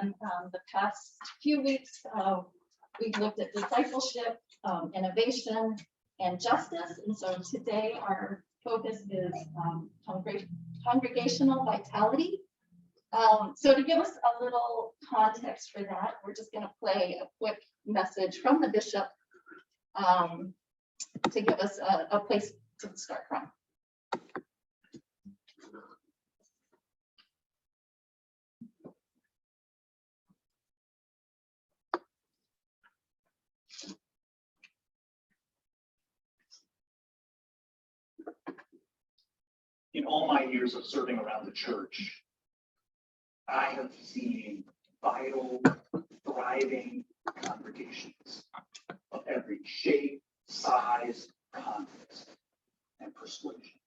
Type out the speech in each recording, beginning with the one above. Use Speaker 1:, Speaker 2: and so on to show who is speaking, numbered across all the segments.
Speaker 1: and the past few weeks, we've looked at discipleship, innovation, and justice. And so today our focus is congregational vitality. So to give us a little context for that, we're just going to play a quick message from the bishop to give us a place to start from.
Speaker 2: In all my years of serving around the church, I have seen vital, thriving congregations of every shape, size, context, and persuasion,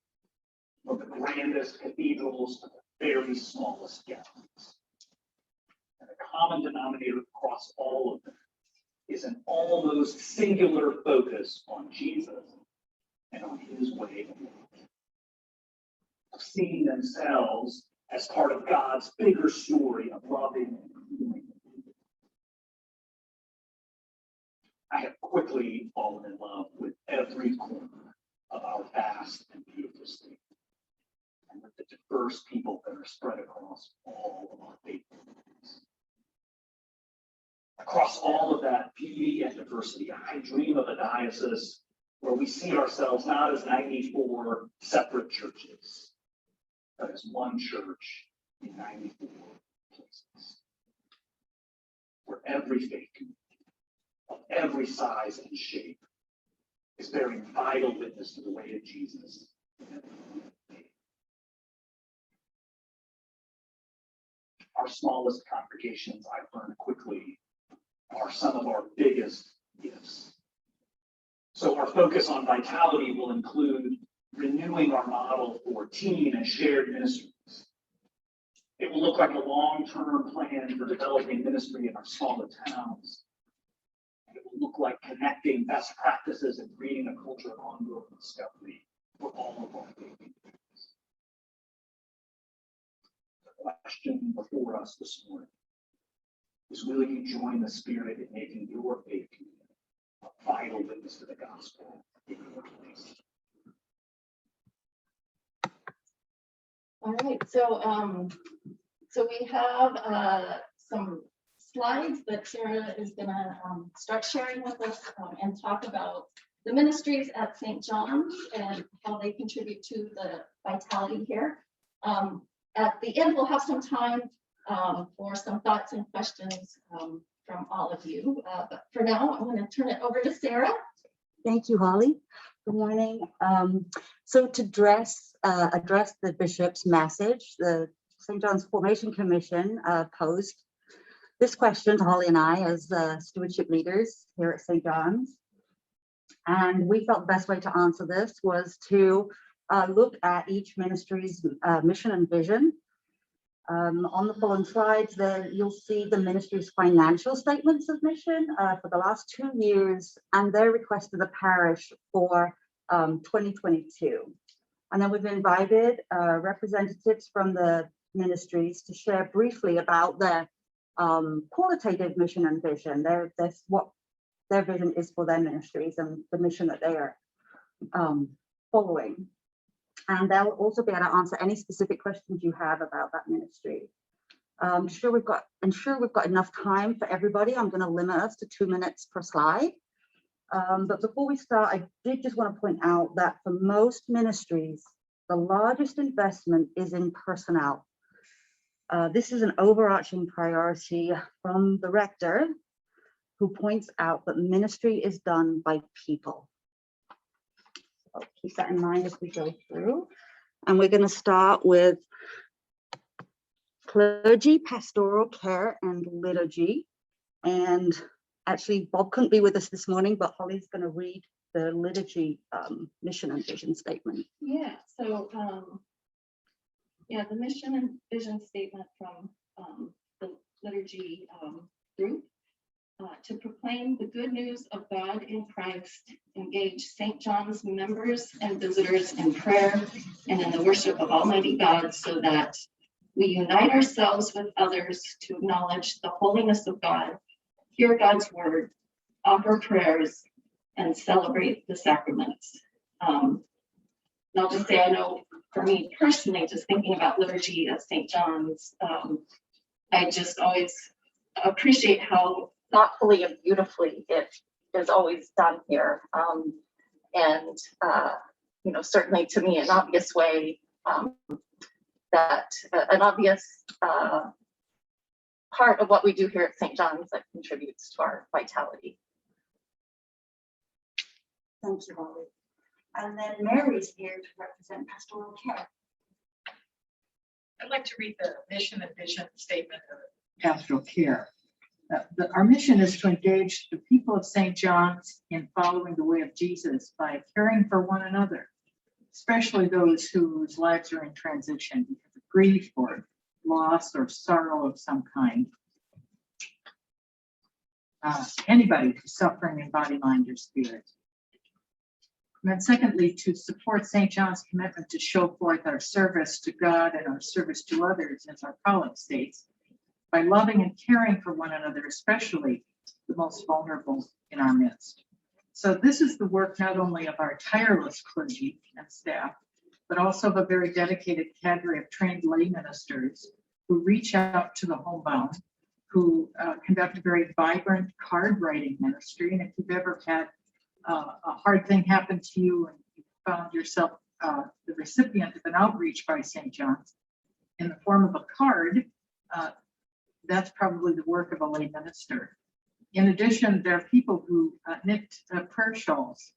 Speaker 2: from the grandest cathedrals to the very smallest gatherings. And the common denominator across all of them is an almost singular focus on Jesus and on his way of life, of seeing themselves as part of God's bigger story of loving and healing. I have quickly fallen in love with every corner of our vast and beautiful state, and with the diverse people that are spread across all of our faith communities. Across all of that beauty and diversity, I dream of a diocese where we see ourselves not as 94 separate churches, but as one church in 94 places, where every faith community of every size and shape is bearing vital witness to the way of Jesus. Our smallest congregations, I've learned quickly, are some of our biggest gifts. So our focus on vitality will include renewing our model for teen and shared ministries. It will look like a long-term plan for developing ministry in our smaller towns. And it will look like connecting best practices and creating a culture of ongoing discovery for all of our faith communities. The question before us this morning is, will you join the Spirit in making your faith community a vital witness to the gospel in your place?
Speaker 1: All right, so we have some slides that Sarah is going to start sharing with us and talk about the ministries at St. John's and how they contribute to the vitality here. At the end, we'll have some time for some thoughts and questions from all of you. But for now, I'm going to turn it over to Sarah.
Speaker 3: Thank you, Holly. Good morning. So to address the bishop's message, the St. John's Formation Commission posed this question to Holly and I as stewardship leaders here at St. John's. And we felt the best way to answer this was to look at each ministry's mission and vision. On the following slides, there you'll see the ministry's financial statements of mission for the last 2 years and their request to the parish for 2022. And then we've invited representatives from the ministries to share briefly about their qualitative mission and vision. That's what their vision is for their ministries and the mission that they are following. And they'll also be able to answer any specific questions you have about that ministry. Ensure we've got enough time for everybody. I'm going to limit us to 2 minutes per slide. But before we start, I did just want to point out that for most ministries, the largest investment is in personnel. This is an overarching priority from the rector, who points out that ministry is done by people. So keep that in mind as we go through. And we're going to start with clergy, pastoral care, and liturgy. And actually, Bob couldn't be with us this morning, but Holly's going to read the liturgy mission and vision statement.
Speaker 1: Yeah, so the mission and vision statement from the liturgy group. To proclaim the good news of God in Christ, engage St. John's members and visitors in prayer and in the worship of Almighty God, so that We unite ourselves with others to acknowledge the holiness of God, hear God's word, offer prayers, and celebrate the sacraments. And I'll just say, I know for me personally, just thinking about liturgy at St. John's, I just always appreciate how thoughtfully and beautifully it is always done here. And certainly to me, an obvious way that an obvious part of what we do here at St. John's that contributes to our vitality.
Speaker 3: Thank you, Holly. And then Mary's here to represent pastoral care.
Speaker 4: I'd like to read the mission and vision statement of pastoral care. Our mission is to engage the people of St. John's in following the way of Jesus by caring for one another, especially those whose lives are in transition because of grief or loss or sorrow of some kind. Anybody who's suffering in body, mind, or spirit. And then secondly, to support St. John's commitment to show forth our service to God and our service to others, as our colleague states, by loving and caring for one another, especially the most vulnerable in our midst. So this is the work not only of our tireless clergy and staff, but also of a very dedicated cadre of trained lay ministers who reach out to the homebound, who conduct a very vibrant card writing ministry. And if you've ever had a hard thing happen to you and you found yourself the recipient of an outreach by St. John's in the form of a card, that's probably the work of a lay minister. In addition, there are people who knit prayer shawls,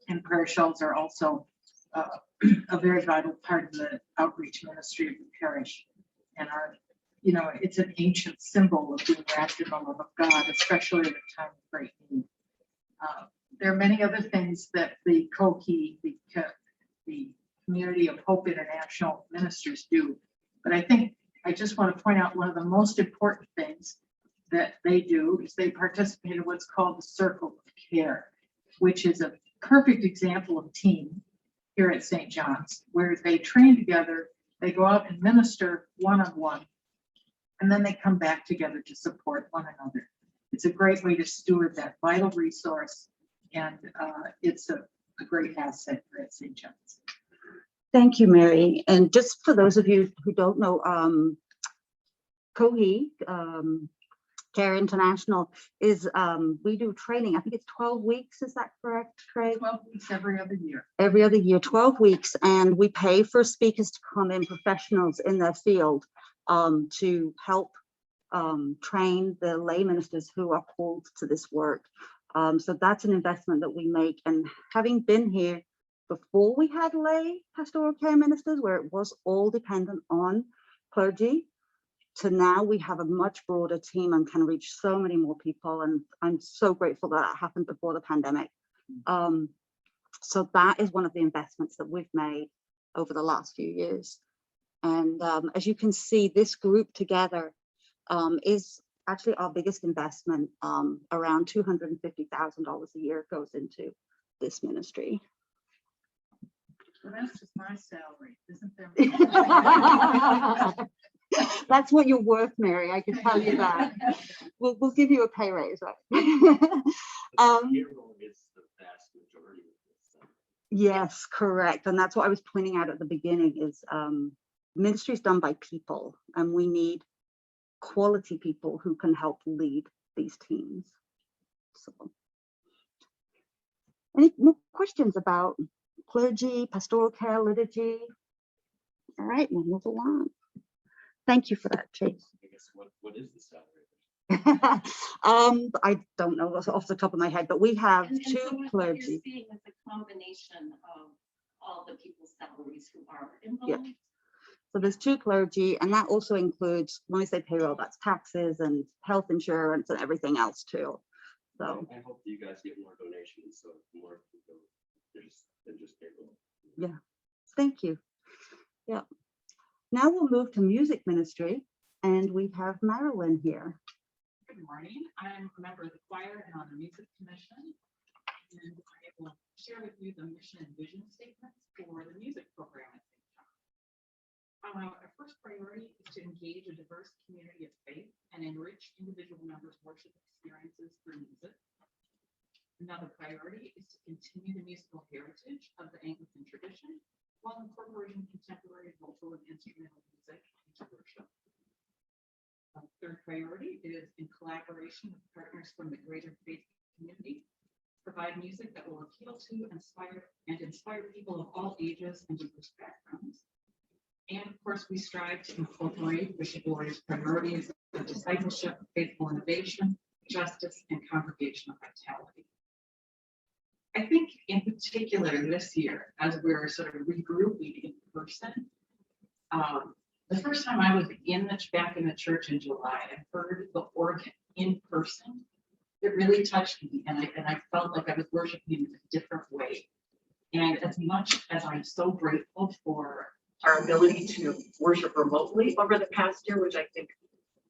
Speaker 4: and prayer shawls are also a very vital part of the outreach ministry of the parish, and are, it's an ancient symbol of being wrapped in the love of God, especially at a time of great need. There are many other things that the COHI, the Community of Hope International Ministers do, but I think I just want to point out one of the most important things that they do is they participate in what's called the Circle of Care, which is a perfect example of team here at St. John's, where they train together, they go out and minister one-on-one, and then they come back together to support one another. It's a great way to steward that vital resource, and it's a great asset here at St. John's.
Speaker 3: Thank you, Mary. And just for those of you who don't know, COHI, Care International, is we do training. I think it's 12 weeks. Is that correct, Craig?
Speaker 4: 12 weeks every other year.
Speaker 3: Every other year, 12 weeks. And we pay for speakers to come in, professionals in their field, to help train the lay ministers who are called to this work. So that's an investment that we make. And having been here before we had lay pastoral care ministers, where it was all dependent on clergy, to now we have a much broader team and can reach so many more people. And I'm so grateful that happened before the pandemic. So that is one of the investments that we've made over the last few years. And as you can see, this group together is actually our biggest investment. Around $250,000 a year goes into this ministry.
Speaker 4: Well, that's just my salary, isn't there?
Speaker 3: That's what you're worth, Mary. I can tell you that. We'll give you a pay raise, right?
Speaker 5: Payroll is the vast majority of this.
Speaker 3: Yes, correct. And that's what I was pointing out at the beginning is ministry is done by people, and we need quality people who can help lead these teams. So, any more questions about clergy, pastoral care, liturgy? All right, we'll move along. Thank you for that, Chase.
Speaker 5: I guess what is the salary?
Speaker 3: I don't know off the top of my head, but we have
Speaker 1: And so
Speaker 3: two
Speaker 1: what
Speaker 3: clergy.
Speaker 1: you're seeing is a combination of all the people's salaries who are involved.
Speaker 3: So there's two clergy, and that also includes, when I say payroll, that's taxes and health insurance and everything else too. So
Speaker 5: I hope you guys get more donations so more people than just payroll.
Speaker 3: yeah, thank you. Yeah. Now we'll move to music ministry, and we have Marilyn here.
Speaker 4: Good morning. I'm a member of the choir and on the music commission. And I will share with you the mission and vision statements for the music program at St. John's.
Speaker 6: Our first priority is to engage a diverse community of faith and enrich individual members' worship experiences through music. Another priority is to continue the musical heritage of the Anglican tradition while incorporating contemporary vocal and instrumental music into worship. Third priority is, in collaboration with partners from the greater faith community, provide music that will appeal to, inspire people of all ages and diverse backgrounds. And of course, we strive to incorporate Bishop Warden's priorities of discipleship, faithful innovation, justice, and congregational vitality. I think in particular this year, as we're sort of regrouping in person, the first time I was back in the church in July, I heard the organ in person. It really touched me, and I felt like I was worshiping in a different way. And as much as I'm so grateful for our ability to worship remotely over the past year, which I think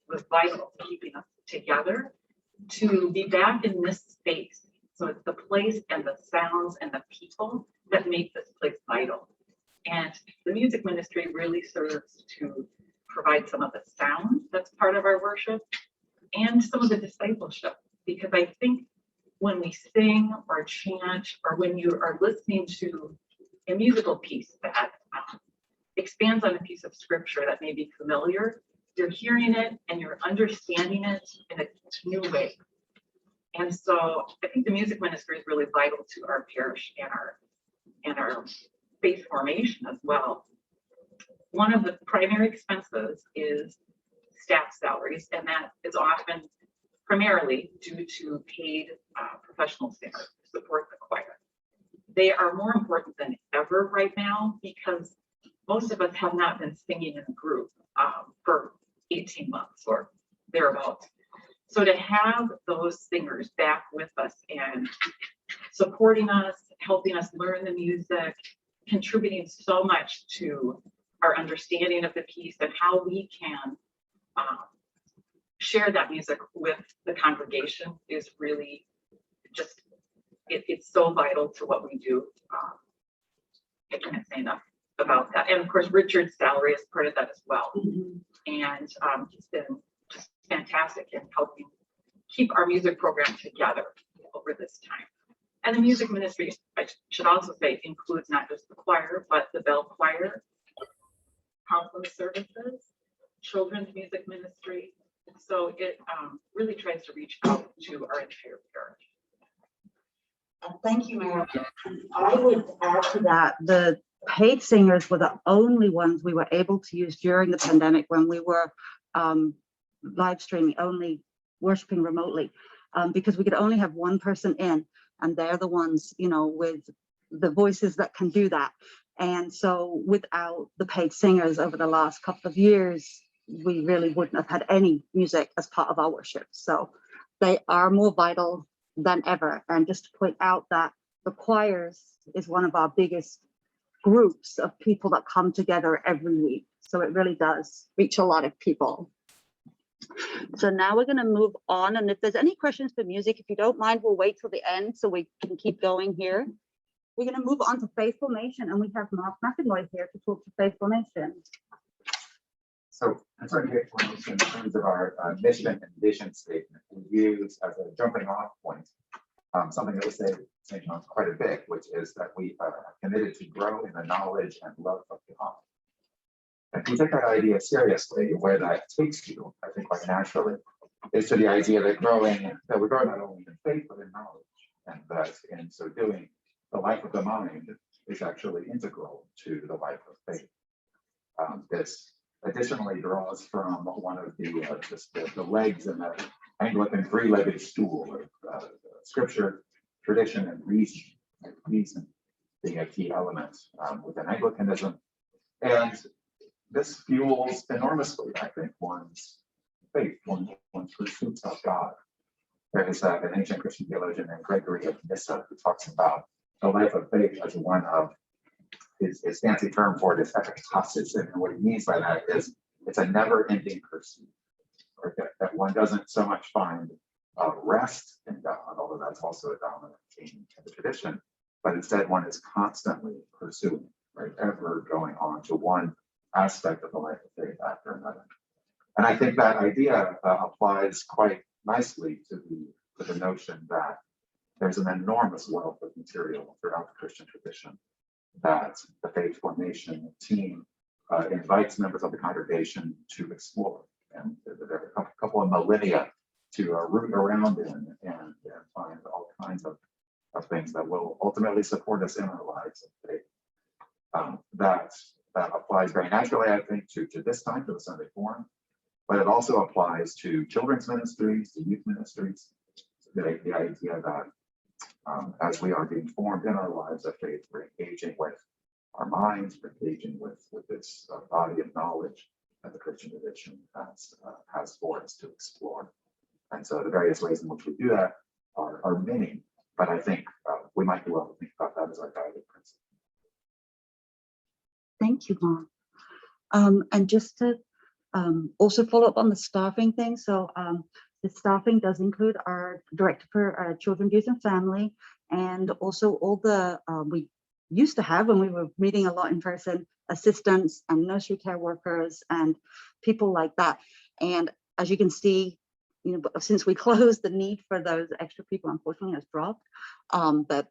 Speaker 6: was vital in keeping us together, to be back in this space. So it's the place and the sounds and the people that make this place vital. And the music ministry really serves to provide some of the sound that's part of our worship and some of the discipleship. Because I think when we sing or chant, or when you are listening to a musical piece that expands on a piece of scripture that may be familiar, you're hearing it and you're understanding it in a new way. And so I think the music ministry is really vital to our parish and our faith formation as well. One of the primary expenses is staff salaries, and that is often primarily due to paid professional singers to support the choir. They are more important than ever right now because most of us have not been singing in a group for 18 months or thereabouts. So to have those singers back with us and supporting us, helping us learn the music, contributing so much to our understanding of the piece and how we can share that music with the congregation is really just, it's so vital to what we do. I can't say enough about that. And of course, Richard's salary is part of that as well. And he's been just fantastic in helping keep our music program together over this time. And the music ministry, I should also say, includes not just the choir, but the bell choir, counseling services, children's music ministry. So it really tries to reach out to our entire parish.
Speaker 3: Thank you, Mary. I would add to that, the paid singers were the only ones we were able to use during the pandemic when we were live streaming, only worshiping remotely, because we could only have one person in, and they're the ones, you know, with the voices that can do that. And so without the paid singers over the last couple of years, we really wouldn't have had any music as part of our worship. So they are more vital than ever. And just to point out that the choirs is one of our biggest groups of people that come together every week. So it really does reach a lot of people. So now we're going to move on. And if there's any questions for music, if you don't mind, we'll wait till the end so we can keep going here. We're going to move on to faith formation, and we have Mark McEnroy here to talk to faith formation.
Speaker 7: So concerning faith formation, in terms of our mission and vision statement, we use as a jumping off point something that we say at St. John's quite a bit, which is that we are committed to grow in the knowledge and love of God. And if you take that idea seriously, where that takes you, I think quite naturally, is to the idea that we grow not only in faith, but in knowledge. And that in so doing, the life of the mind is actually integral to the life of faith. This additionally draws from one of the legs in the Anglican three-legged stool of scripture, tradition, and reason. Reason being a key element within Anglicanism. And this fuels enormously, I think, one's faith, one's pursuit of God. There is an ancient Christian theologian named Gregory of Nyssa who talks about the life of faith as one of his fancy term for it is epitasis. And what he means by that is it's a never-ending pursuit, or that one doesn't so much find rest in God, although that's also a dominant theme in the tradition, but instead one is constantly pursuing, right, ever going on to one aspect of the life of faith after another. And I think that idea applies quite nicely to the notion that there's an enormous wealth of material throughout the Christian tradition that the faith formation team invites members of the congregation to explore. And there are a couple of millennia to root around in and find all kinds of things that will ultimately support us in our lives of faith. That applies very naturally, I think, to this time, to the Sunday Forum, but it also applies to children's ministries, to youth ministries. The idea that as we are being formed in our lives of faith, we're engaging with our minds, we're engaging with this body of knowledge that the Christian tradition has for us to explore. And so the various ways in which we do that are many, but I think we might be well to think about that as our guiding principle.
Speaker 3: Thank you, Mom. And just to also follow up on the staffing thing. So the staffing does include our director for children, youth, and family, and also all the we used to have when we were meeting a lot in person, assistants and nursery care workers and people like that. And as you can see, you know, since we closed, the need for those extra people unfortunately has dropped. But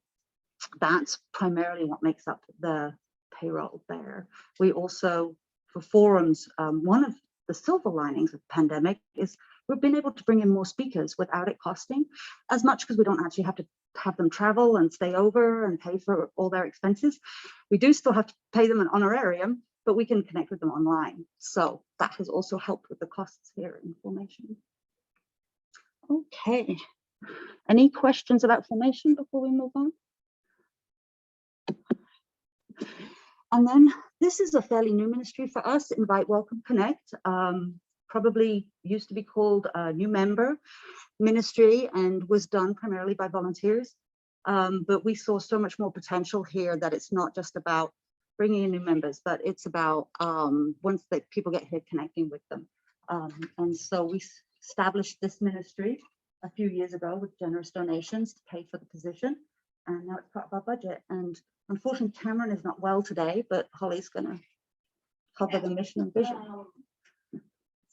Speaker 3: that's primarily what makes up the payroll there. We also, for forums, one of the silver linings of the pandemic is we've been able to bring in more speakers without it costing as much, because we don't actually have to have them travel and stay over and pay for all their expenses. We do still have to pay them an honorarium, but we can connect with them online. So that has also helped with the costs here in formation. Okay, any questions about formation before we move on? And then this is a fairly new ministry for us, Invite, Welcome, Connect. Probably used to be called a New Member Ministry and was done primarily by volunteers. But we saw so much more potential here that it's not just about bringing in new members, but it's about once the people get here, connecting with them. And so we established this ministry a few years ago with generous donations to pay for the position. And now it's part of our budget. And unfortunately, Cameron is not well today, but Holly's going to cover the mission and vision.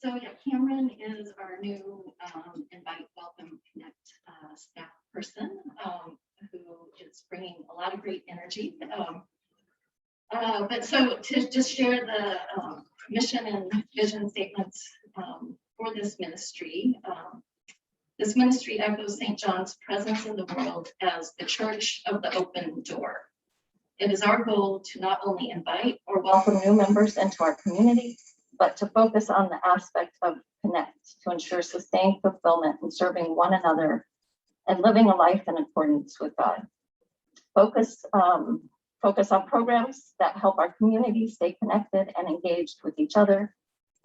Speaker 1: So yeah, Cameron is our new Invite, Welcome, Connect staff person who is bringing a lot of great energy. But so to just share the mission and vision statements for this ministry. This ministry echoes St. John's presence in the world as the church of the open door. It is our goal to not only invite or welcome new members into our community, but to focus on the aspect of connect to ensure sustained fulfillment in serving one another and living a life in accordance with God. Focus on programs that help our community stay connected and engaged with each other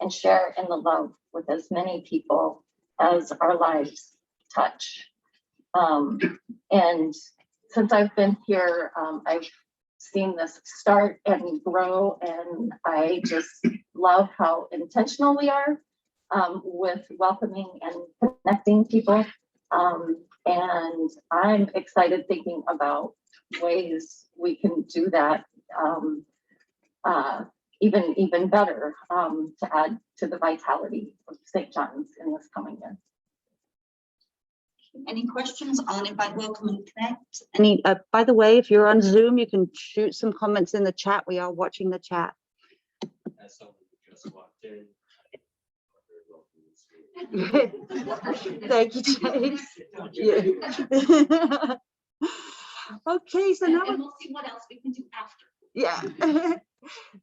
Speaker 1: and share in the love with as many people as our lives touch. And since I've been here, I've seen this start and grow, and I just love how intentional we are with welcoming and connecting people. And I'm excited thinking about ways we can do that even better to add to the vitality of St. John's in this coming year.
Speaker 3: Any questions on Invite, Welcome, and Connect? Any, by the way, if you're on Zoom, you can shoot some comments in the chat. We are watching the chat.
Speaker 5: As someone who just walked in,
Speaker 3: Thank you, James. Yeah. Okay, so now
Speaker 1: and we'll see what else we can do after.
Speaker 3: yeah.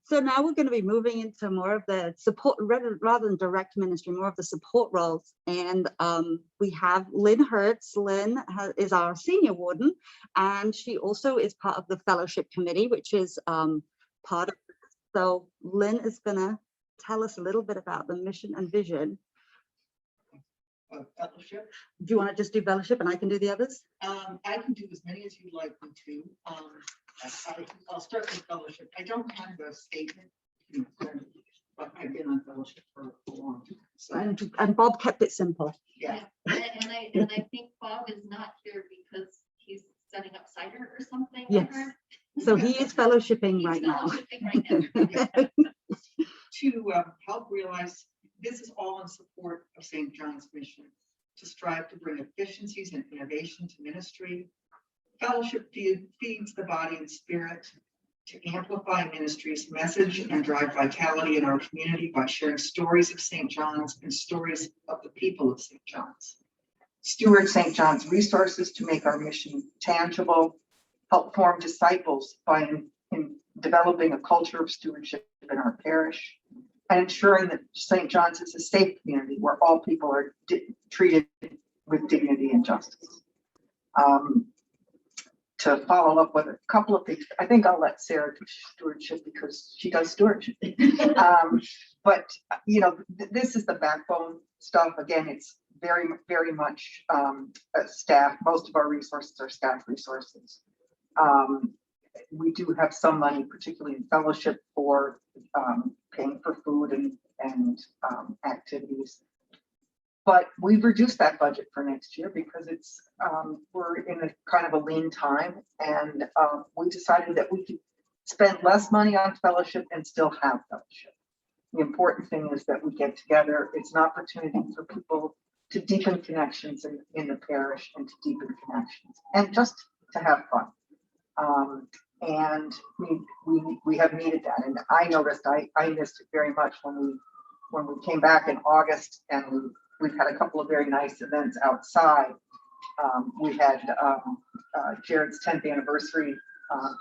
Speaker 3: So now we're going to be moving into more of the support, rather than direct ministry, more of the support roles. And we have Lynn Hertz. Lynn is our senior warden, and she also is part of the fellowship committee, which is part of. So Lynn is going to tell us a little bit about the mission and vision.
Speaker 8: Fellowship.
Speaker 3: Do you want to just do fellowship and I can do the others?
Speaker 8: I can do as many as you'd like me to. I'll start with fellowship. I don't have the statement, but I've been on fellowship for a long time. So,
Speaker 3: And Bob kept it simple.
Speaker 8: yeah.
Speaker 1: And I think Bob is not here because he's setting up cider or something.
Speaker 3: Yes. So he is fellowshipping right now.
Speaker 1: Fellowshipping right now.
Speaker 8: to help realize this is all in support of St. John's mission, to strive to bring efficiencies and innovation to ministry. Fellowship feeds the body and spirit, to amplify ministry's message and drive vitality in our community by sharing stories of St. John's and stories of the people of St. John's. Steward St. John's resources to make our mission tangible, help form disciples by in developing a culture of stewardship in our parish, and ensuring that St. John's is a safe community where all people are treated with dignity and justice. To follow up with a couple of things, I think I'll let Sarah do stewardship because she does stewardship. But you know, this is the backbone stuff. Again, it's very, very much staff. Most of our resources are staff resources. We do have some money, particularly in fellowship, for paying for food and activities. But we've reduced that budget for next year because it's we're in a kind of a lean time, and we decided that we could spend less money on fellowship and still have fellowship. The important thing is that we get together. It's an opportunity for people to deepen connections in the parish and to deepen connections and just to have fun. And we have needed that. And I noticed I missed it very much when we came back in August, and we've had a couple of very nice events outside. We had Jared's 10th anniversary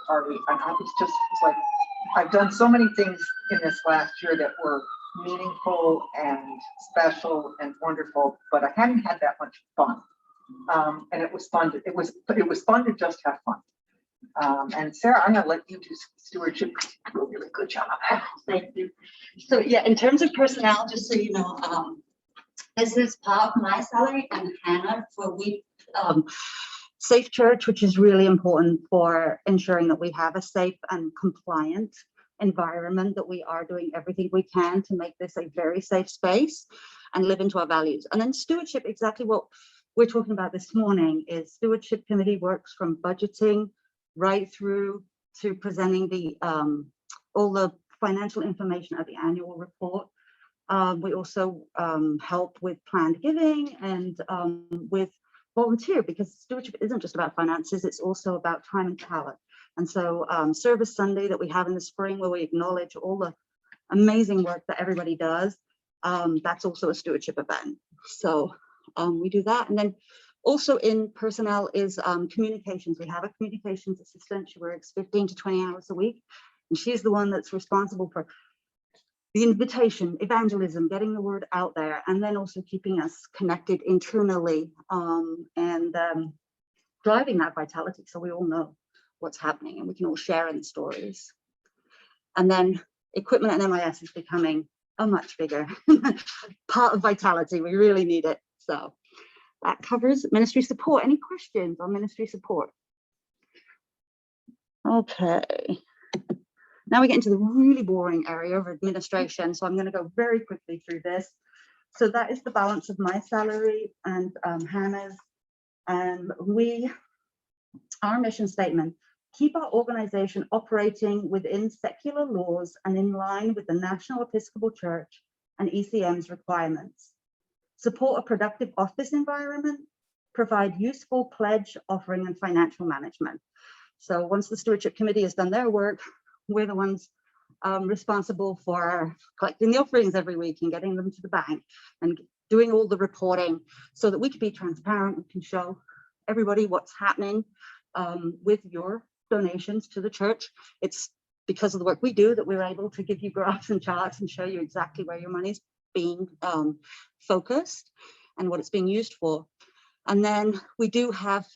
Speaker 8: party, and it's like I've done so many things in this last year that were meaningful and special and wonderful, but I hadn't had that much fun. And it was fun. It was fun to just have fun. And Sarah, I'm gonna let you do stewardship. You do a really good job.
Speaker 3: Thank you. So yeah, in terms of personnel, just so you know, this is part of my salary and Hannah for Safe Church, which is really important for ensuring that we have a safe and compliant environment, that we are doing everything we can to make this a very safe space and live into our values. And then stewardship, exactly what we're talking about this morning, is stewardship committee works from budgeting right through to presenting the all the financial information at the annual report. We also help with planned giving and with volunteer, because stewardship isn't just about finances, it's also about time and talent. And so Service Sunday that we have in the spring, where we acknowledge all the amazing work that everybody does, that's also a stewardship event. So we do that. And then also in personnel is communications. We have a communications assistant. She works 15 to 20 hours a week, and she's the one that's responsible for the invitation, evangelism, getting the word out there, and then also keeping us connected internally and driving that vitality, so we all know what's happening and we can all share in the stories. And then equipment and MIS is becoming a much bigger part of vitality. We really need it. So that covers ministry support. Any questions on ministry support? Okay. Now we get into the really boring area of administration. So I'm going to go very quickly through this. So that is the balance of my salary and Hannah's. And our mission statement: keep our organization operating within secular laws and in line with the National Episcopal Church and ECM's requirements. Support a productive office environment, provide useful pledge, offering, and financial management. So once the stewardship committee has done their work, we're the ones responsible for collecting the offerings every week and getting them to the bank and doing all the reporting so that we can be transparent. We can show everybody what's happening with your donations to the church. It's because of the work we do that we're able to give you graphs and charts and show you exactly where your money's being focused and what it's being used for. And then we do have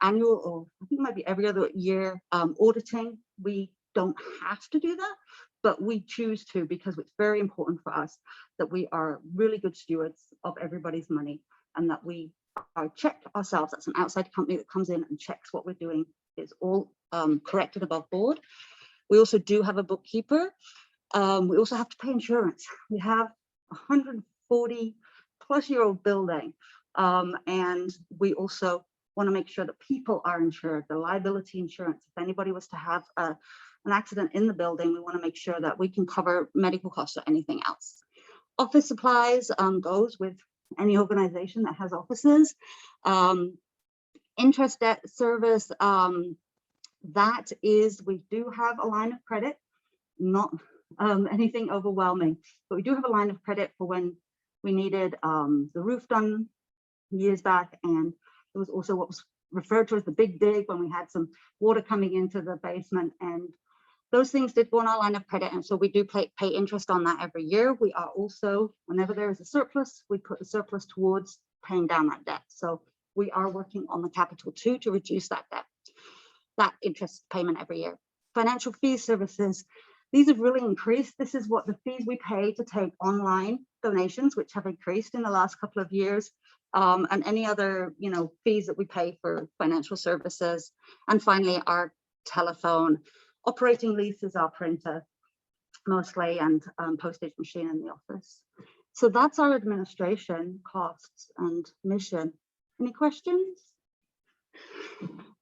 Speaker 3: annual, or I think it might be every other year, auditing. We don't have to do that, but we choose to because it's very important for us that we are really good stewards of everybody's money and that we are checked ourselves. That's an outside company that comes in and checks what we're doing is all correct and above board. We also do have a bookkeeper. We also have to pay insurance. We have a 140+ year old building, and we also want to make sure that people are insured, the liability insurance. If anybody was to have an accident in the building, we want to make sure that we can cover medical costs or anything else. Office supplies goes with any organization that has offices. Interest debt service, that is, we do have a line of credit, not anything overwhelming, but we do have a line of credit for when we needed the roof done years back, and it was also what was referred to as the big dig when we had some water coming into the basement, and those things did go on our line of credit, and so we do pay interest on that every year. We are also, whenever there is a surplus, we put the surplus towards paying down that debt. So we are working on the capital too to reduce that debt, that interest payment every year. Financial fees services, these have really increased. This is what the fees we pay to take online donations, which have increased in the last couple of years, and any other, fees that we pay for financial services. And finally, our telephone, operating leases, our printer mostly, and postage machine in the office. So that's our administration costs and mission. Any questions?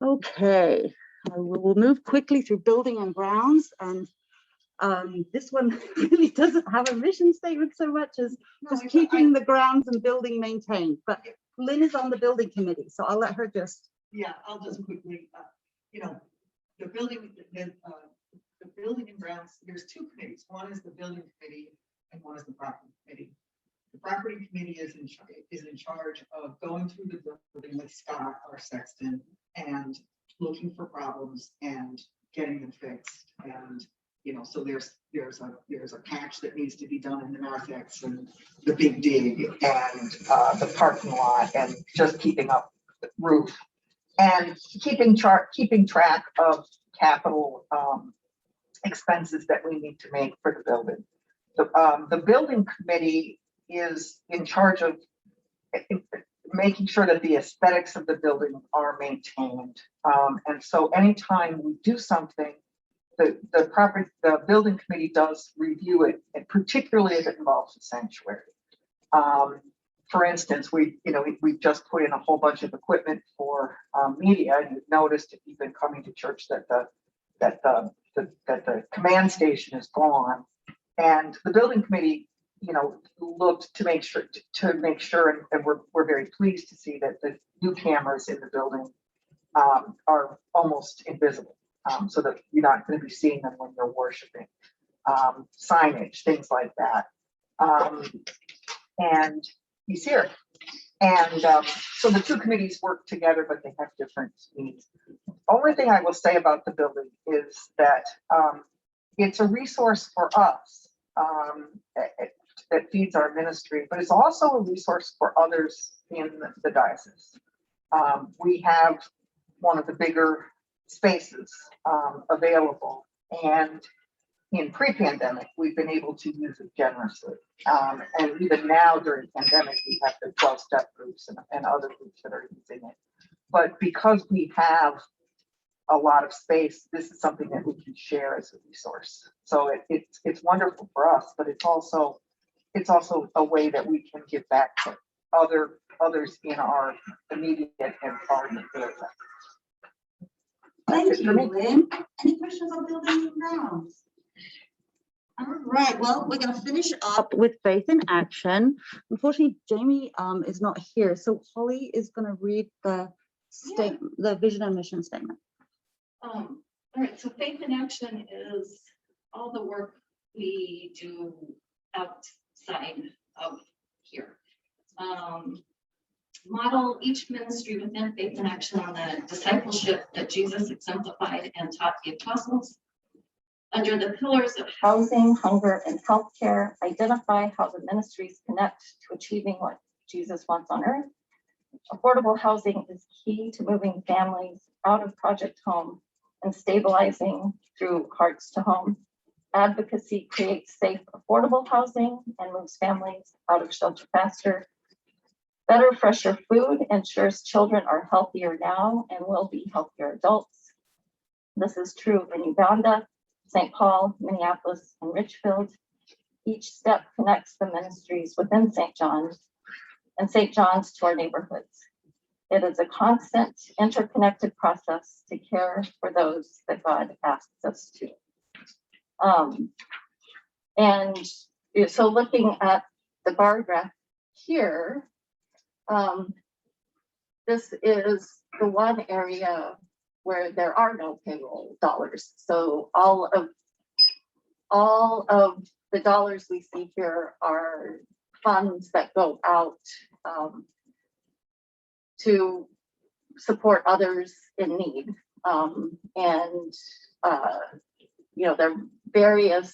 Speaker 3: Okay, I will move quickly through building and grounds, and this one really doesn't have a mission statement so much as just keeping the grounds and building maintained. But Lynn is on the building committee, so I'll let her just.
Speaker 9: Yeah, I'll just quickly, the building and grounds, there's two committees. One is the building committee and one is the property committee. The property committee is in charge of going through the building with Scott, our sexton, and looking for problems and getting them fixed. And so there's a patch that needs to be done in the narthex, and the big dig, and the parking lot, and just keeping up the roof, and keeping track of capital expenses that we need to make for the building. The building committee is in charge of making sure that the aesthetics of the building are maintained. And so anytime we do something, the building committee does review it, and particularly if it involves a sanctuary. For instance, we just put in a whole bunch of equipment for media, and you've noticed if you've been coming to church that the command station is gone, and the building committee, looked to make sure, and we're very pleased to see that the new cameras in the building are almost invisible, so that you're not going to be seeing them when you're worshiping. Signage, things like that, and he's here. And so the two committees work together, but they have different needs. Only thing I will say about the building is that it's a resource for us that feeds our ministry, but it's also a resource for others in the diocese. We have one of the bigger spaces available, and in pre-pandemic, we've been able to use it generously. And even now during pandemic, we have the 12-step groups and other groups that are using it. But because we have a lot of space, this is something that we can share as a resource. So it's wonderful for us, but it's also a way that we can give back to others in our immediate and far area.
Speaker 3: Thank you, Lynn. Any questions on building and grounds? All right, well, we're going to finish up with faith in action. Unfortunately, Jamie is not here, so Holly is going to read the vision and mission statement.
Speaker 1: All right, so faith in action is all the work we do outside of here. Model each ministry within faith in action on the discipleship that Jesus exemplified and taught the apostles. Under the pillars of
Speaker 10: housing, hunger, and healthcare, identify how the ministries connect to achieving what Jesus wants on earth. Affordable housing is key to moving families out of project home and stabilizing through hearts to home. Advocacy creates safe, affordable housing and moves families out of shelter faster. Better, fresher food ensures children are healthier now and will be healthier adults. This is true in Uganda, St. Paul, Minneapolis, and Richfield. Each step connects the ministries within St. John's and St. John's to our neighborhoods. It is a constant, interconnected process to care for those that God asks us to. And so looking at the bar graph here, this is the one area where there are no payroll dollars. So all of the dollars we see here are funds that go out to support others in need. And there are various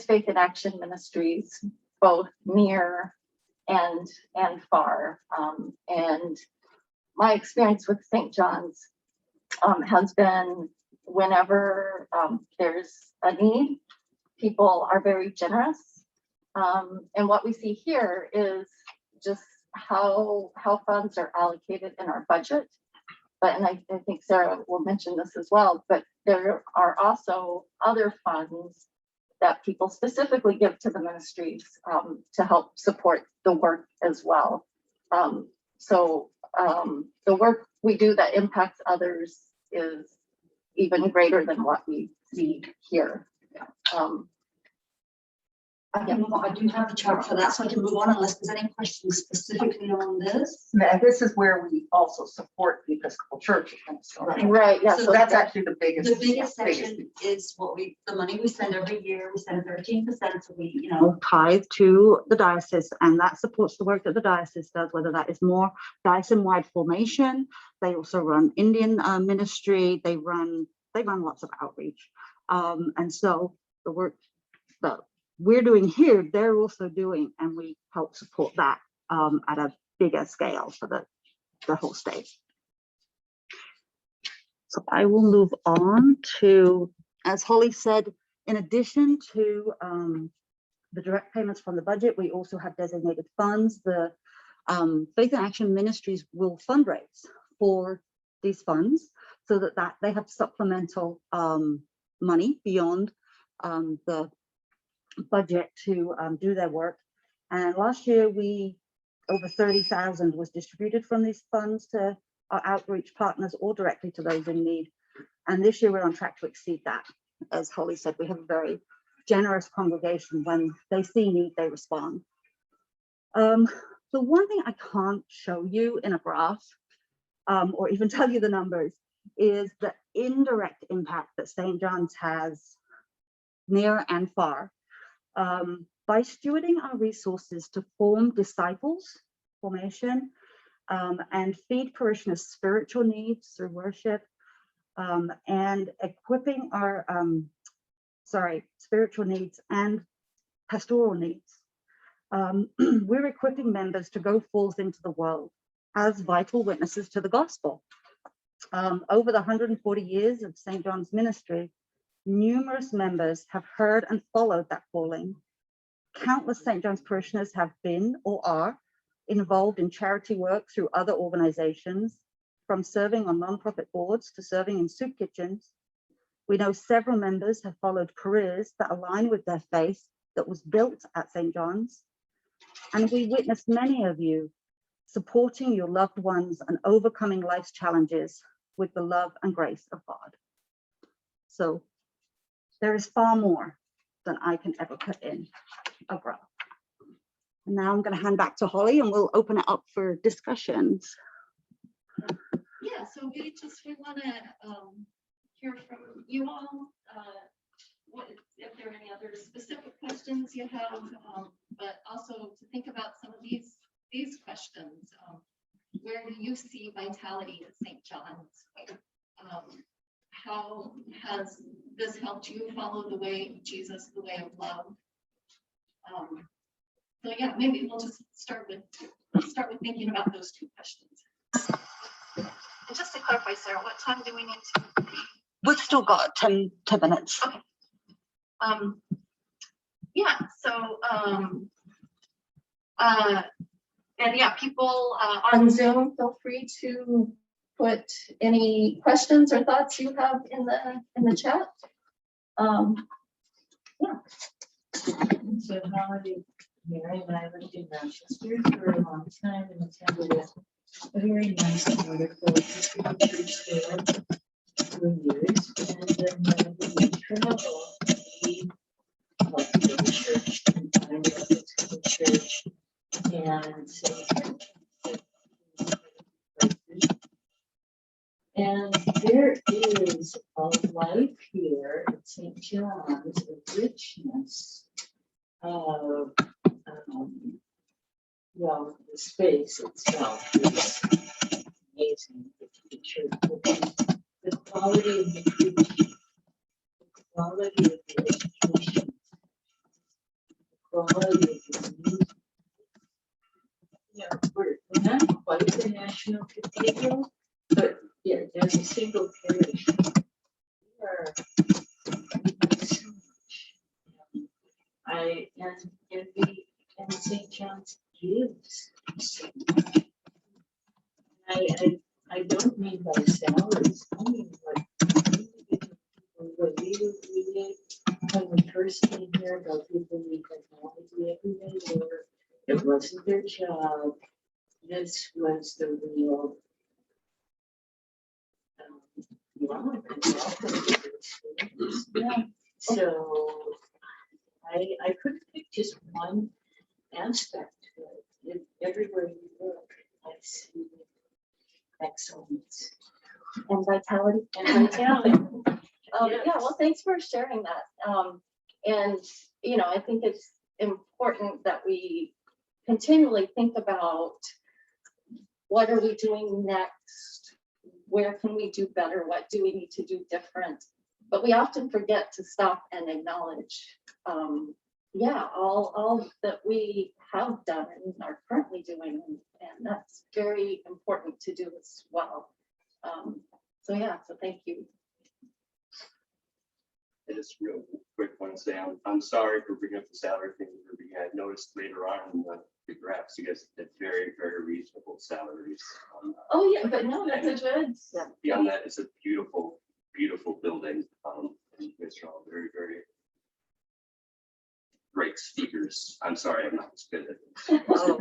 Speaker 10: faith in action ministries, both near and far. And my experience with St. John's has been whenever there's a need, people are very generous. And what we see here is just how funds are allocated in our budget. But, and I think Sarah will mention this as well, but there are also other funds that people specifically give to the ministries to help support the work as well. So the work we do that impacts others is even greater than what we see here.
Speaker 3: I do have a chart for that, so I can move on unless there's any questions specifically on this.
Speaker 8: And this is where we also support the Episcopal Church.
Speaker 10: Right, yeah.
Speaker 3: So
Speaker 8: That's actually the biggest.
Speaker 3: The biggest section is the money we send every year. We send 13%, so we, tithe to the diocese, and that supports the work that the diocese does, whether that is more diocese-wide formation. They also run Indian ministry. They run lots of outreach, and so the work that we're doing here, they're also doing, and we help support that at a bigger scale for the whole state. So I will move on to, as Holly said, in addition to the direct payments from the budget, we also have designated funds. The Faith in Action Ministries will fundraise for these funds so that they have supplemental money beyond the budget to do their work. And last year over 30,000 was distributed from these funds to our outreach partners or directly to those in need. And this year we're on track to exceed that. As Holly said, we have a very generous congregation. When they see need, they respond. The one thing I can't show you in a graph or even tell you the numbers is the indirect impact that St. John's has near and far. By stewarding our resources to form disciples, formation, and feed parishioners' spiritual needs through worship, and equipping our spiritual needs and pastoral needs. We're equipping members to go forth into the world as vital witnesses to the gospel. Over the 140 years of St. John's ministry, numerous members have heard and followed that calling. Countless St. John's parishioners have been or are involved in charity work through other organizations, from serving on nonprofit boards to serving in soup kitchens. We know several members have followed careers that align with their faith that was built at St. John's. And we witnessed many of you supporting your loved ones and overcoming life's challenges with the love and grace of God. So there is far more than I can ever put in a graph. And now I'm going to hand back to Holly and we'll open it up for discussions.
Speaker 1: Yeah, so we want to hear from you all. If there are any other specific questions you have, but also to think about some of these questions. Where do you see vitality at St. John's? How has this helped you follow the way of Jesus, the way of love? So yeah, maybe we'll just start with thinking about those two questions. And just to clarify, Sarah, what time do we need to?
Speaker 3: We've still got 10 minutes.
Speaker 1: Okay. Yeah, so and yeah, people on Zoom, feel free to put any questions or thoughts you have in the chat. Yeah.
Speaker 11: So Holly, Mary and I lived in Rochester for a long time and attended
Speaker 4: Very nice, wonderful. Church there for years, and then when we travel, we love to go to church and find a good church. And so, and there is a life here at St. John's, a richness of, well, the space itself is amazing. The church, the quality of the preaching, the quality of the education, the quality of the music. Yeah, we're not quite the national cathedral, but yeah, there's a single parish. We are so much. And St. John's gives so much. I don't mean by salaries, I mean what we did when we first came here, about people need technology every day, or it wasn't their job. This was the real welcome to this. Yeah. So I couldn't pick just one aspect to it. Everywhere you look, I see excellence
Speaker 10: And vitality.
Speaker 4: and vitality. Yes.
Speaker 10: Yeah, well, thanks for sharing that. And, you know, I think it's important that we continually think about what are we doing next? Where can we do better? What do we need to do different? But we often forget to stop and acknowledge, yeah, all that we have done and are currently doing. And that's very important to do as well. So yeah, so thank you.
Speaker 5: I just real quick want to say I'm sorry for bringing up the salary thing. I noticed later on in the graphs, you guys had very, very reasonable salaries.
Speaker 10: Oh yeah, but no, that's a good. Yeah.
Speaker 5: Beyond that, it's a beautiful, beautiful building. And you guys are all very, very great speakers. I'm sorry, I'm not as good at this.
Speaker 3: Oh,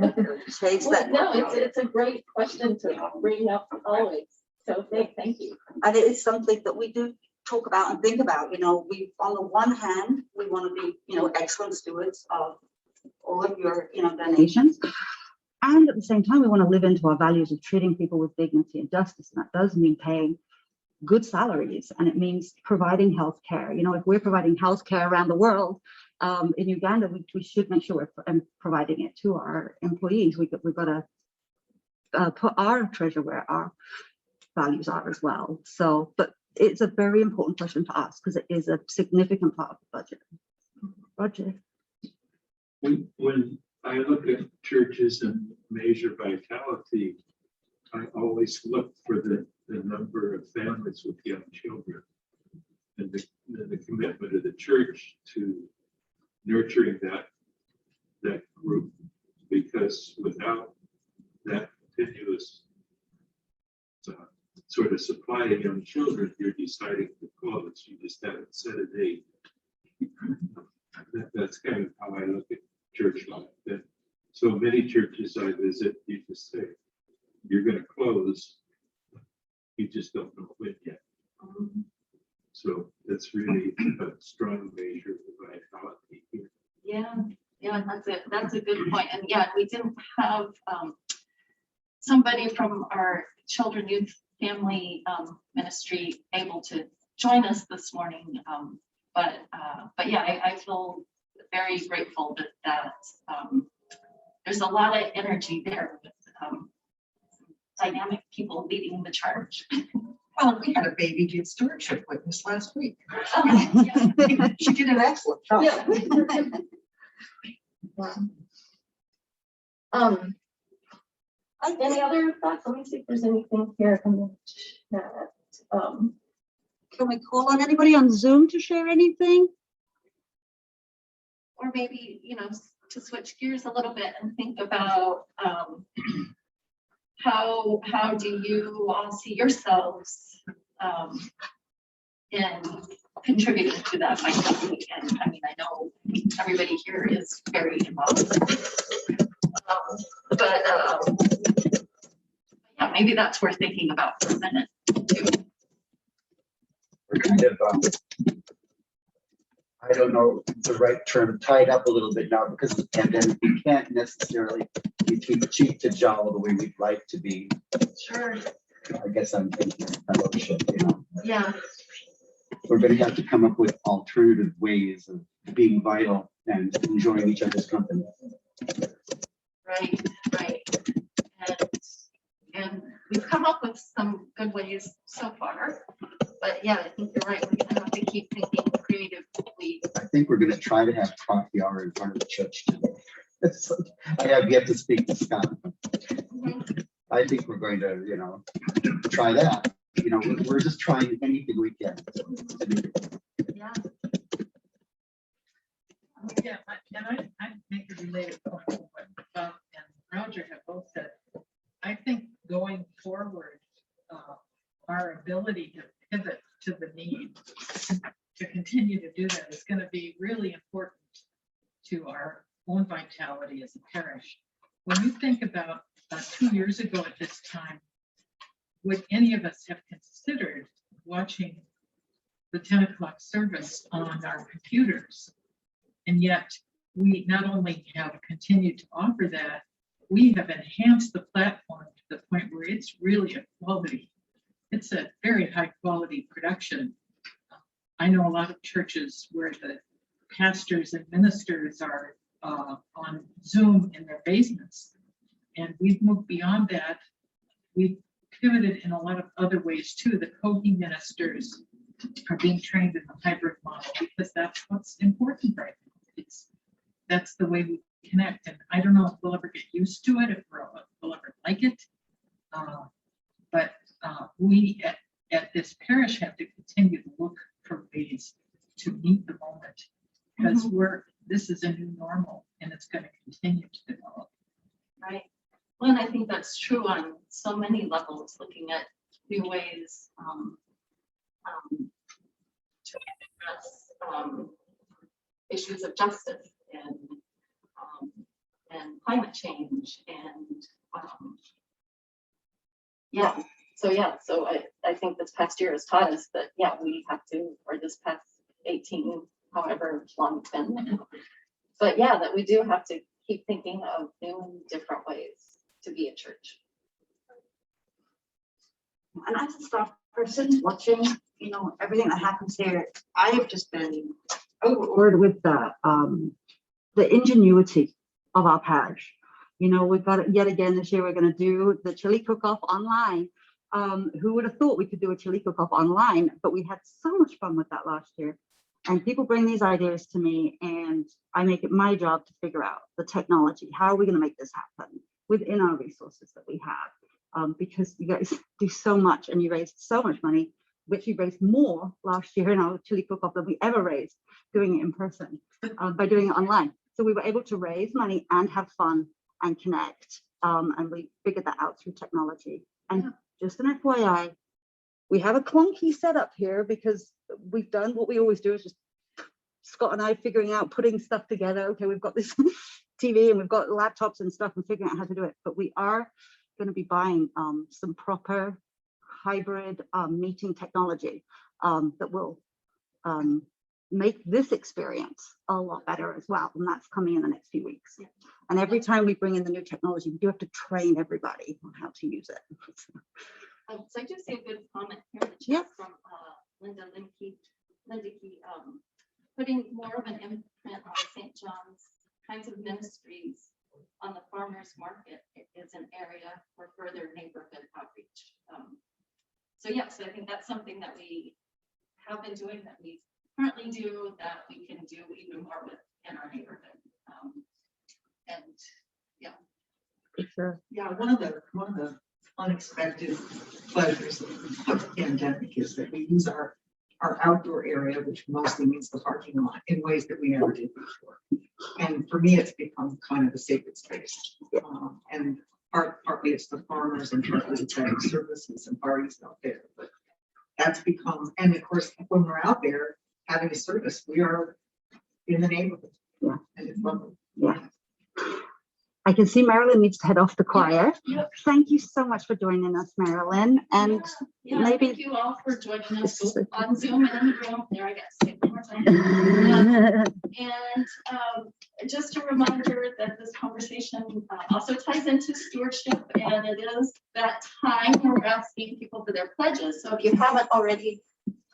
Speaker 3: chase
Speaker 10: Well,
Speaker 3: that.
Speaker 10: no, it's a great question to bring up always. So thank you.
Speaker 3: And it is something that we do talk about and think about. You know, we, on the one hand, we want to be, you know, excellent stewards of all of your, you know, donations. And at the same time, we want to live into our values of treating people with dignity and justice. And that does mean paying good salaries, and it means providing health care. You know, if we're providing health care around the world, in Uganda, we should make sure we're providing it to our employees. We've got to put our treasure where our values are as well. So, but it's a very important question to ask because it is a significant part of the budget. Roger.
Speaker 11: When I look at churches and measure vitality, I always look for the number of families with young children and the commitment of the church to nurturing that group, because without that continuous sort of supply of young children, you're deciding to close. You just haven't set a date. That's kind of how I look at church life. That so many churches I visit, you just say, you're going to close. You just don't know when yet. So that's really a strong measure of vitality here.
Speaker 1: Yeah, that's a good point. And yeah, we didn't have somebody from our children, youth, family ministry able to join us this morning. But yeah, I feel very grateful that there's a lot of energy there with dynamic people leading the charge.
Speaker 9: Well, we had a baby did stewardship witness last week.
Speaker 1: Yeah.
Speaker 9: She did an excellent job.
Speaker 10: Yeah. Any other thoughts? Let me see if there's anything here in the chat.
Speaker 3: Can we call on anybody on Zoom to share anything?
Speaker 1: Or maybe, you know, to switch gears a little bit and think about how do you all see yourselves in contributing to that vitality? And I mean, I know everybody here is very involved. But maybe that's worth thinking about for a minute too.
Speaker 12: We're kind of, I don't know the right term, tied up a little bit now because of the pandemic. We can't necessarily be cheek to jowl the way we'd like to be.
Speaker 1: Sure.
Speaker 12: I guess I'm thinking fellowship, you know.
Speaker 1: Yeah.
Speaker 12: We're going to have to come up with alternative ways of being vital and enjoying each other's company.
Speaker 1: Right. And we've come up with some good ways so far. But yeah, I think you're right. We're gonna have to keep thinking creatively.
Speaker 12: I think we're going to try to have coffee hour in front of the church today. I have yet to speak to Scott. I think we're going to, you know, try that. You know, we're just trying anything we can.
Speaker 1: Yeah.
Speaker 4: Yeah, I make a related point to what Bob and Roger have both said. I think going forward, our ability to pivot to the need to continue to do that is going to be really important to our own vitality as a parish. When you think about 2 years ago at this time, would any of us have considered watching the 10 o'clock service on our computers? And yet we not only have continued to offer that, we have enhanced the platform to the point where it's really a quality. It's a very high quality production. I know a lot of churches where the pastors and ministers are on Zoom in their basements. And we've moved beyond that. We've pivoted in a lot of other ways too. The Clergy ministers are being trained in the hybrid model because that's what's important right now. That's the way we connect. And I don't know if we'll ever get used to it, if we'll ever like it. But we at this parish have to continue to look for ways to meet the moment because this is a new normal and it's going to continue to develop.
Speaker 1: Right. Well, and I think that's true on so many levels, looking at new ways to address issues of justice and climate change and so I think this past year has taught us that we have to, or this past 18 however long it's been, but that we do have to keep thinking of new and different ways to be a church.
Speaker 3: And as a staff person watching, you know, everything that happens here, I have just been overawed with the ingenuity of our parish. You know, we've got it yet again this year. We're going to do the chili cook-off online. Who would have thought we could do a chili cook-off online? But we had so much fun with that last year. And people bring these ideas to me, and I make it my job to figure out the technology. How are we going to make this happen within our resources that we have? Because you guys do so much, and you raised so much money, which you raised more last year in our chili cook-off than we ever raised doing it in person by doing it online. So we were able to raise money and have fun and connect, and we figured that out through technology. And just an FYI, we have a clunky setup here because we've done what we always do, is just Scott and I figuring out putting stuff together. Okay, we've got this TV and we've got laptops and stuff and figuring out how to do it, but we are going to be buying some proper hybrid meeting technology that will make this experience a lot better as well. And that's coming in the next few weeks. And every time we bring in the new technology, we do have to train everybody on how to use it.
Speaker 1: So I do see a good comment here in the chat from Linda Limke, putting more of an imprint on St. John's kinds of ministries on the farmers market is an area for further neighborhood outreach. So I think that's something that we have been doing, that we currently do, that we can do even more with in our neighborhood.
Speaker 3: Sure.
Speaker 9: Yeah, one of the unexpected pleasures of the pandemic is that we use our outdoor area, which mostly means the parking lot, in ways that we never did before. And for me, it's become kind of a sacred space. And partly it's the farmers and partly it's having services and parties out there. But that's become, and of course, when we're out there having a service, we are in the neighborhood.
Speaker 3: Yeah.
Speaker 9: And it's lovely.
Speaker 3: Yeah. I can see Marilyn needs to head off the choir.
Speaker 1: Yep.
Speaker 3: Thank you so much for joining us, Marilyn. And
Speaker 1: Yeah,
Speaker 3: maybe-
Speaker 1: thank you all for joining us
Speaker 3: This is
Speaker 1: on Zoom and in the room. There, I got to say it one more time. And just a reminder that this conversation also ties into stewardship, and it is that time where we're asking people for their pledges. So if you haven't already,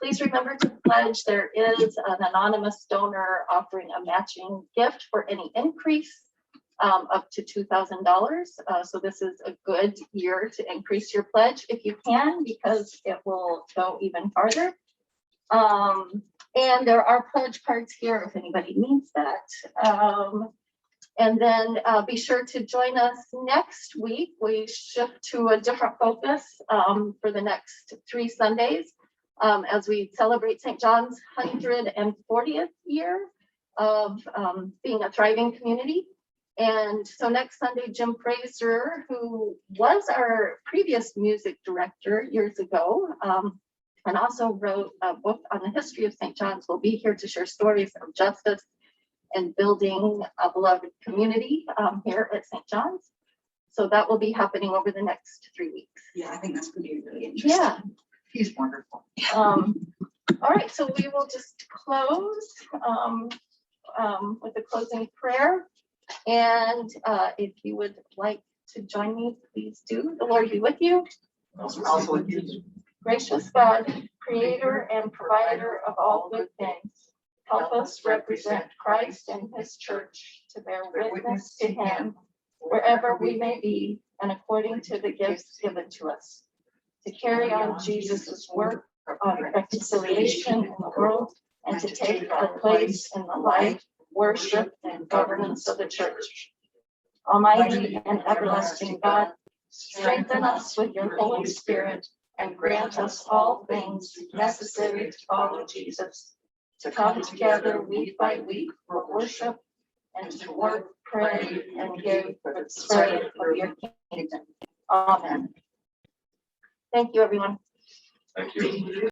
Speaker 1: please remember to pledge. There is an anonymous donor offering a matching gift for any increase up to $2,000. So this is a good year to increase your pledge if you can, because it will go even farther. And there are pledge cards here if anybody needs that. And then be sure to join us next week. We shift to a different focus for the next 3 Sundays as we celebrate St. John's 140th year of being a thriving community. And so next Sunday, Jim Fraser, who was our previous music director years ago, and also wrote a book on the history of St. John's, will be here to share stories of justice and building a beloved community here at St. John's. So that will be happening over the next 3 weeks.
Speaker 8: Yeah, I think that's gonna be really interesting.
Speaker 1: Yeah.
Speaker 8: He's wonderful.
Speaker 1: All right, so we will just close with a closing prayer. And if you would like to join me, please do. The Lord be with you.
Speaker 8: Also with you.
Speaker 1: Gracious God, creator and provider of all good things, help us represent Christ and his church to bear witness to him wherever we may be and according to the gifts given to us, to carry on Jesus's work of reconciliation in the world and to take our place in the life, worship, and governance of the church. Almighty and everlasting God, strengthen us with your Holy Spirit and grant us all things necessary to follow Jesus, to come together week by week for worship and to work, pray, and give for the spread of your kingdom. Amen. Thank you, everyone.
Speaker 5: Thank you.